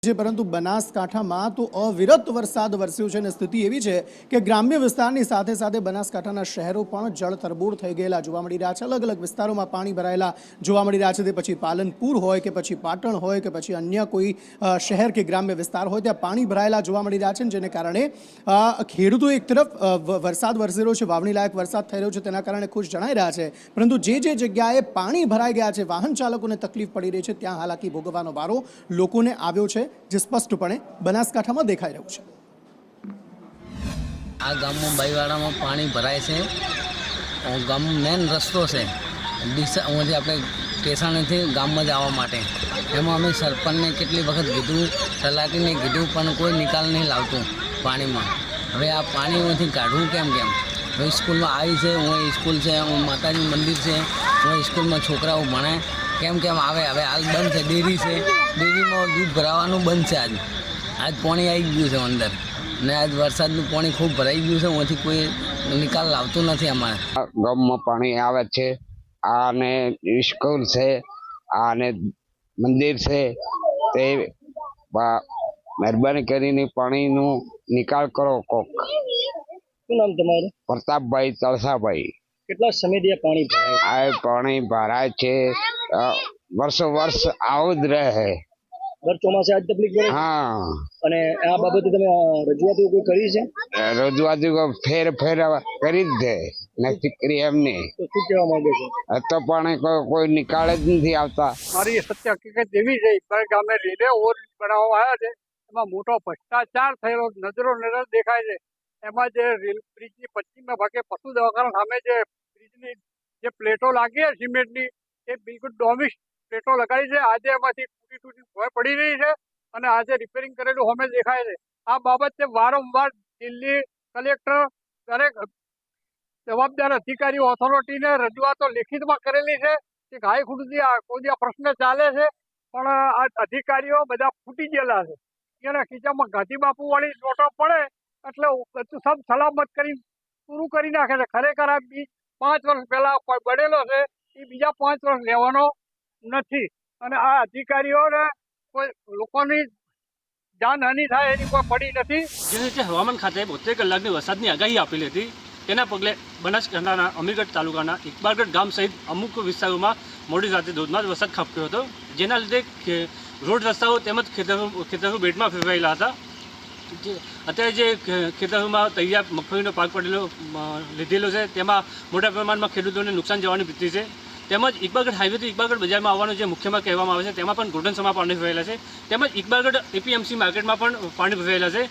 પરંતુ બનાસકાંઠામાં તો અવિરત વરસાદ વરસ્યો છે અને સ્થિતિ એવી છે કે ગ્રામ્ય વિસ્તારની સાથે સાથે બનાસકાંઠાના શહેરો પણ જળ તરબોળ થઈ ગયેલા જોવા મળી રહ્યા છે। અલગ અલગ વિસ્તારોમાં પાણી ભરાયેલા જોવા મળી રહ્યા છે। તે પછી પાલનપુર હોય કે પછી પાટણ હોય કે પછી અન્ય કોઈ શહેર કે ગ્રામ્ય વિસ્તાર હોય ત્યાં પાણી ભરાયેલા જોવા મળી રહ્યા છે, જેને કારણે ખેડૂતો એક તરફ વરસાદ વરસી રહ્યો છે, વાવણી લાયક વરસાદ થઈ રહ્યો છે, તેના કારણે ખુશ જણાઈ રહ્યા છે, પરંતુ જે જગ્યાએ પાણી ભરાઈ ગયા છે, વાહન ચાલકોને તકલીફ પડી રહી છે, ત્યાં હાલાકી ભોગવવાનો વારો લોકોને આવ્યો છે, જે સ્પષ્ટપણે બનાસકાંઠામાં દેખાઈ રહ્યું છે। આ ગામમાં બાઈવાડામાં પાણી ભરાય છે। ગામનો મેન રસ્તો છે અહીંયાથી આપણે ટેસાણેથી ગામમાં જવા માટે। એમાં અમે સરપંચને કેટલી વખત કીધું, તલાટીને કીધું, પણ કોઈ નિકાલ નહીં લાવતું પાણીમાં। હવે આ પાણીમાંથી કાઢવું કેમ? હવે સ્કૂલમાં આવી છે, હું સ્કૂલ છે, હું માતાજી મંદિર છે, હું સ્કૂલમાં છોકરાઓ ભણે, કેમ આવે? હવે હાલ બંધ છે, ડેરી છે, ડેરીમાં દૂધ ભરાવાનું બંધ છે। આજ પાણી આવી ગયું છે અંદર, ને આજ વરસાદનું પાણી ખૂબ ભરાઈ ગયું છે, એમાંથી કોઈ નિકાલ લાવતું નથી અમારે। ગામમાં પાણી આવે છે, આને સ્કૂલ છે, આને મંદિર છે, તે મહેરબાની કરીને પાણીનો નિકાલ કરો કોક। શું નામ તમારું? પ્રતાપભાઈ તળસાભાઈ। કેટલા સમયથી આ પાણી ભરાય? આ પાણી ભરાય છે, વર્ષો વર્ષ આવું જ રહે। દર ચોમાસે આજ તકલીફ પડે? હા। અને આ બાબતે તમે રજૂઆતો કોઈ કરી છે? રજૂઆત ફેર કરી જ દે, નથી કરી એમને। તો શું કહેવા માંગે છે? તો પણ કોઈ નિકાલ જ નથી આવતા। મારી સત્ય હકીકત એવી છે કે ગામે રેલવે ઓવર બનાવવામાં આવ્યા છે, એમાં મોટો ભ્રષ્ટાચાર થયેલો નજરો નજર દેખાય છે। એમાં જે રેલ બ્રિજની પશ્ચિમના ભાગે પશુ દવાખાના સામે જે બ્રિજની જે પ્લેટો લાગી છે સિમેન્ટની, એ બિલકુલ ડોમિસ પ્લેટો લગાવી છે। આજે એમાંથી તૂટી ભોય પડી રહી છે અને આજે રિપેરિંગ કરેલું સામે દેખાય છે। આ બાબતે વારંવાર દિલ્હી કલેક્ટર, દરેક જવાબદાર અધિકારીઓ, ઓથોરિટીને રજૂઆતો લેખિતમાં કરેલી છે કે હાઈકોર્ટથી કોઈ આ પ્રશ્ન ચાલે છે, પણ આ અધિકારીઓ બધા ફૂટી ગયેલા છે। એના ખીચામાં ગાંધી બાપુ વાળી નોટો પડે એટલે બધું સબ સલામત કરી પૂરું કરી નાખે છે। ખરેખર આ 5 વર્ષ પહેલા બનેલો છે, એ બીજા 5 વર્ષ લેવાનો નથી, અને આ અધિકારીઓને કોઈ લોકોની જાનહાનિ થાય એની કોઈ પડી નથી। જે રીતે હવામાન ખાતાએ 72 કલાકની વરસાદની આગાહી આપેલી હતી, તેના પગલે બનાસકાંઠાના અમીરગઢ તાલુકાના ઇકબાલગઢ ગામ સહિત અમુક વિસ્તારોમાં મોડી રાતે ધોધમાર વરસાદ ખાબક્યો હતો, જેના લીધે રોડ રસ્તાઓ તેમજ ખેતરો બેટમાં ફેરવાયેલા હતા। અત્યારે જે ખેતરોમાં તૈયાર મગફળીનો પાક લીધેલો છે, તેમાં મોટા પ્રમાણમાં ખેડૂતોને નુકસાન જવાની ભીતિ છે। તેમજ ઇકબાલગઢ હાઈવેથી ઇકબાલગઢ બજારમાં આવવાનું જે મુખ્ય માર્ગ કહેવામાં આવે છે, તેમાં પણ ઘૂંટણસમાં પાણી ભરાયેલા છે। તેમજ ઇકબાલગઢ એપીએમસી માર્કેટમાં પણ પાણી ભરાયેલા છે।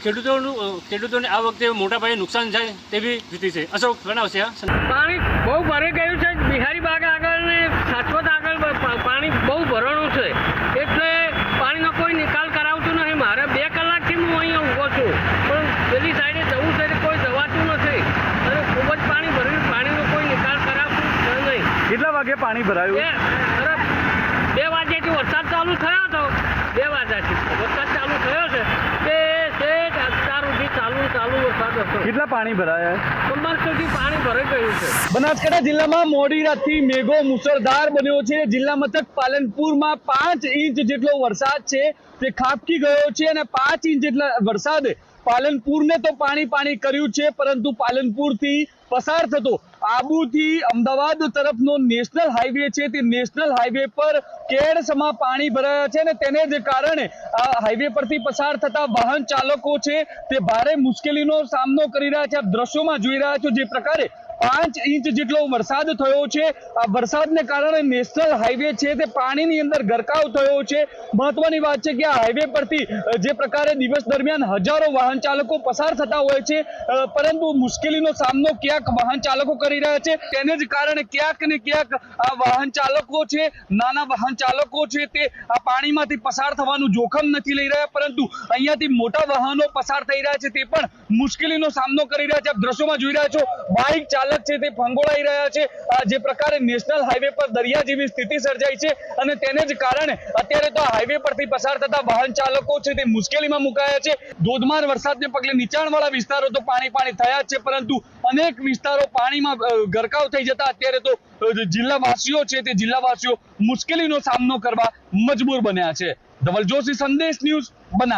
ખેડૂતોને આ વખતે મોટા પાયે નુકસાન જાય તેવી ભીતિ છે। અશોક બનાવશે પાણી બહુ ભરાઈ ગયું છે, બિહારી બાગ આગળ ને શાશ્વત આગળ પાણી બહુ ભરાણું છે, એટલે પાણીનો કોઈ નિકાલ કરાવતું નથી। મારે 2 કલાકથી હું અહીંયા ઊભો છું, પણ પેલી સાઈડે જવું છે કોઈ જવાતું નથી, અને ખૂબ જ પાણી ભર્યું, પાણીનો કોઈ નિકાલ કરાવતું નહીં। કેટલા વાગે પાણી ભરાયું? 2 વાગ્યાથી વરસાદ ચાલુ થયો હતો, 2 વાગ્યાથી વરસાદ ચાલુ થયો છે, તે અત્યાર સુધી ચાલુ વરસાદ હતો। કેટલા પાણી ભરાયા? કમર સુધી પાણી ભરાઈ ગયું છે। બનાસકાંઠા જિલ્લામાં મોડી રાતથી મેઘો મુસળધાર બન્યો છે। જિલ્લા મથક પાલનપુરમાં 5 ઇંચ જેટલો વરસાદ છે તે ખાબકી ગયો છે, અને 5 ઇંચ જેટલા વરસાદે પાલનપુરને તો પાણી કર્યું છે, પરંતુ પાલનપુરથી પસાર થતો આબુથી અમદાવાદ તરફનો નેશનલ હાઈવે છે, તે નેશનલ હાઈવે પર કેડસમાં પાણી ભરાયા છે, અને તેને જ કારણે આ હાઈવે પરથી પસાર થતા વાહન ચાલકો છે તે ભારે મુશ્કેલીનો સામનો કરી રહ્યા છે। આપ દ્રશ્યોમાં જોઈ રહ્યા છો જે પ્રકારે 5 ઇંચ જેટલો વરસાદ થયો છે। આ વરસાદને કારણે નેશનલ હાઈવે છે તે પાણીની અંદર ગરકાવ થયો છે। મહત્વની વાત છે કે આ હાઈવે પરથી જે પ્રકારે દિવસ દરમિયાન હજારો વાહન ચાલકો પસાર થતા હોય છે, પરંતુ મુશ્કેલીનો સામનો ક્યાંક વાહન ચાલકો કરી રહ્યા છે, તેને જ કારણે ક્યાંક ને ક્યાંક આ વાહન ચાલકો છે, નાના વાહન ચાલકો છે, તે આ પાણીમાંથી પસાર થવાનું જોખમ નથી લઈ રહ્યા, પરંતુ અહીંયાથી મોટા વાહનો પસાર થઈ રહ્યા છે તે પણ મુશ્કેલીનો સામનો કરી રહ્યા છે। આપ દ્રશ્યોમાં જોઈ રહ્યા છો બાઇક ચાલક છે તે ફંગોળાઈ રહ્યા છે। જે પ્રકારે નેશનલ હાઈવે પર દરિયા જેવી સ્થિતિ સર્જાઈ છે, અને તેને જ કારણે અત્યારે તો આ હાઈવે પરથી પસાર થતા વાહન ચાલકો છે તે મુશ્કેલીમાં મુકાયા છે। ધોધમાર વરસાદને પગલે નીચાણવાળા વિસ્તારો તો પાણી થયા જ છે, પરંતુ અનેક વિસ્તારો પાણીમાં ગરકાવ થઈ જતા અત્યારે તો જિલ્લાવાસીઓ છે તે જિલ્લાવાસીઓ મુશ્કેલીનો સામનો કરવા મજબૂર બન્યા છે। ધવલ જોશી, સંદેશ ન્યૂઝ, બનાસ.